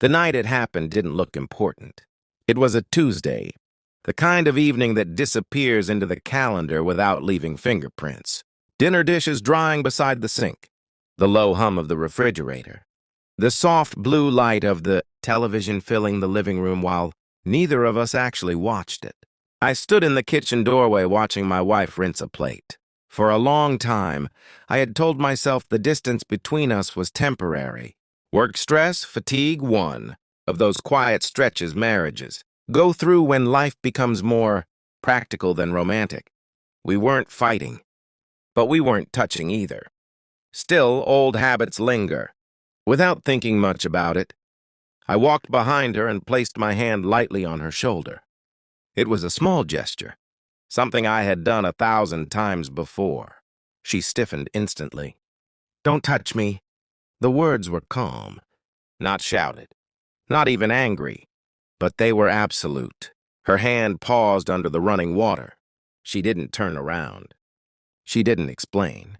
The night it happened didn't look important. It was a Tuesday, the kind of evening that disappears into the calendar without leaving fingerprints. Dinner dishes drying beside the sink, the low hum of the refrigerator, the soft blue light of the television filling the living room while neither of us actually watched it. I stood in the kitchen doorway watching my wife rinse a plate. For a long time, I had told myself the distance between us was temporary. Work stress, fatigue, one of those quiet stretches marriages go through when life becomes more practical than romantic. We weren't fighting, but we weren't touching either. Still, old habits linger. Without thinking much about it, I walked behind her and placed my hand lightly on her shoulder. It was a small gesture, something I had done 1,000 times before. She stiffened instantly. "Don't touch me." The words were calm, not shouted, not even angry, but they were absolute. Her hand paused under the running water. She didn't turn around. She didn't explain.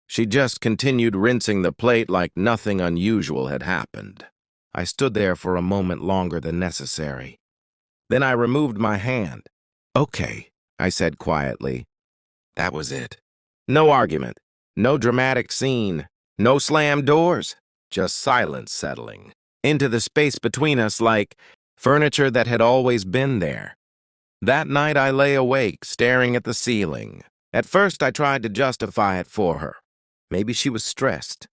She just continued rinsing the plate like nothing unusual had happened. I stood there for a moment longer than necessary. Then I removed my hand. "Okay," I said quietly. That was it. No argument, no dramatic scene, no slammed doors, just silence settling into the space between us like furniture that had always been there. That night I lay awake, staring at the ceiling. At first I tried to justify it for her. Maybe she was stressed.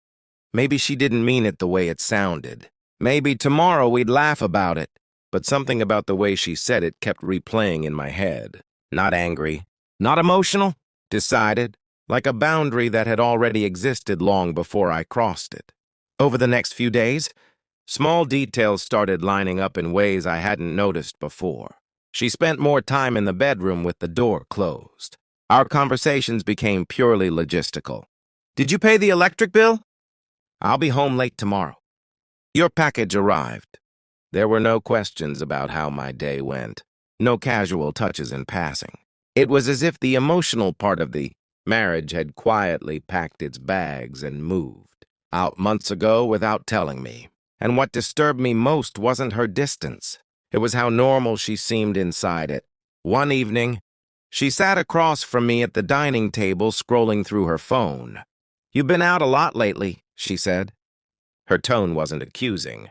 Maybe she didn't mean it the way it sounded. Maybe tomorrow we'd laugh about it. But something about the way she said it kept replaying in my head. Not angry, not emotional, decided, like a boundary that had already existed long before I crossed it. Over the next few days, small details started lining up in ways I hadn't noticed before. She spent more time in the bedroom with the door closed. Our conversations became purely logistical. "Did you pay the electric bill?" "I'll be home late tomorrow." "Your package arrived." There were no questions about how my day went, no casual touches in passing. It was as if the emotional part of the marriage had quietly packed its bags and moved out months ago without telling me. And what disturbed me most wasn't her distance. It was how normal she seemed inside it. One evening, she sat across from me at the dining table scrolling through her phone. "You've been out a lot lately," she said. Her tone wasn't accusing,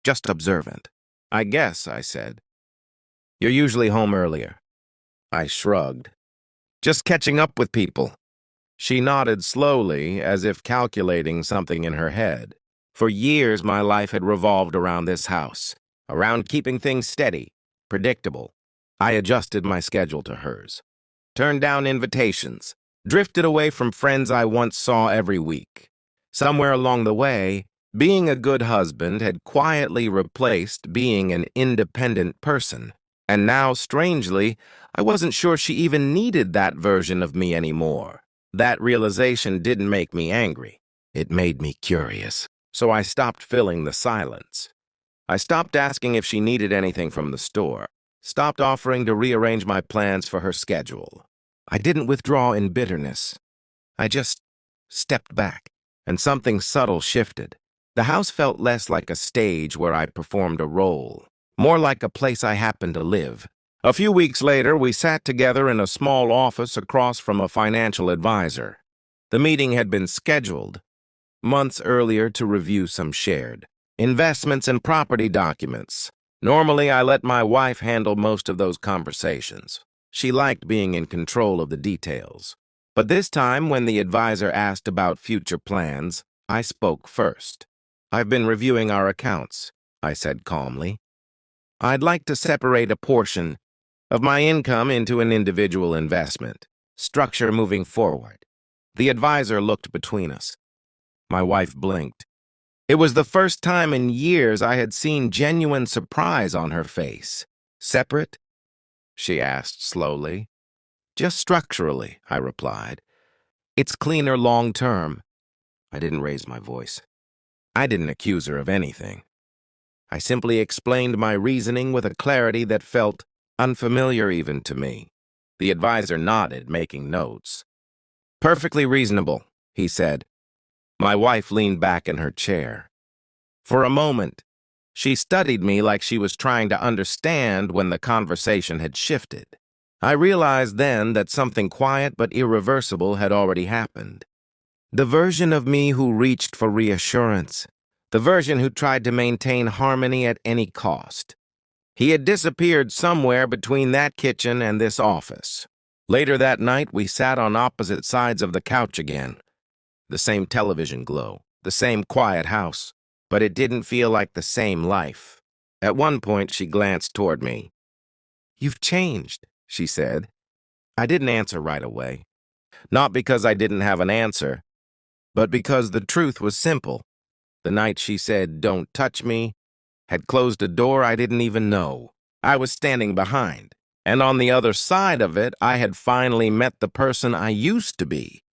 just observant. "I guess," I said. "You're usually home earlier." I shrugged. "Just catching up with people." She nodded slowly, as if calculating something in her head. For years, my life had revolved around this house, around keeping things steady, predictable. I adjusted my schedule to hers, turned down invitations, drifted away from friends I once saw every week. Somewhere along the way, being a good husband had quietly replaced being an independent person. And now, strangely, I wasn't sure she even needed that version of me anymore. That realization didn't make me angry. It made me curious. So I stopped filling the silence. I stopped asking if she needed anything from the store, stopped offering to rearrange my plans for her schedule. I didn't withdraw in bitterness. I just stepped back, and something subtle shifted. The house felt less like a stage where I performed a role, more like a place I happened to live. A few weeks later, we sat together in a small office across from a financial advisor. The meeting had been scheduled months earlier to review some shared investments and property documents. Normally, I let my wife handle most of those conversations. She liked being in control of the details. But this time, when the advisor asked about future plans, I spoke first. "I've been reviewing our accounts," I said calmly. "I'd like to separate a portion of my income into an individual investment structure moving forward." The advisor looked between us. My wife blinked. It was the first time in years I had seen genuine surprise on her face. "Separate?" she asked slowly. "Just structurally," I replied. "It's cleaner long term." I didn't raise my voice. I didn't accuse her of anything. I simply explained my reasoning with a clarity that felt unfamiliar even to me. The advisor nodded, making notes. "Perfectly reasonable," he said. My wife leaned back in her chair. For a moment, She studied me like she was trying to understand when the conversation had shifted. I realized then that something quiet but irreversible had already happened. The version of me who reached for reassurance, the version who tried to maintain harmony at any cost. He had disappeared somewhere between that kitchen and this office. Later that night, we sat on opposite sides of the couch again. The same television glow, the same quiet house, but it didn't feel like the same life. At one point, she glanced toward me. "You've changed," she said. I didn't answer right away. Not because I didn't have an answer, but because the truth was simple. The night she said, "Don't touch me," had closed a door I didn't even know. I was standing behind, and on the other side of it, I had finally met the person I used to be.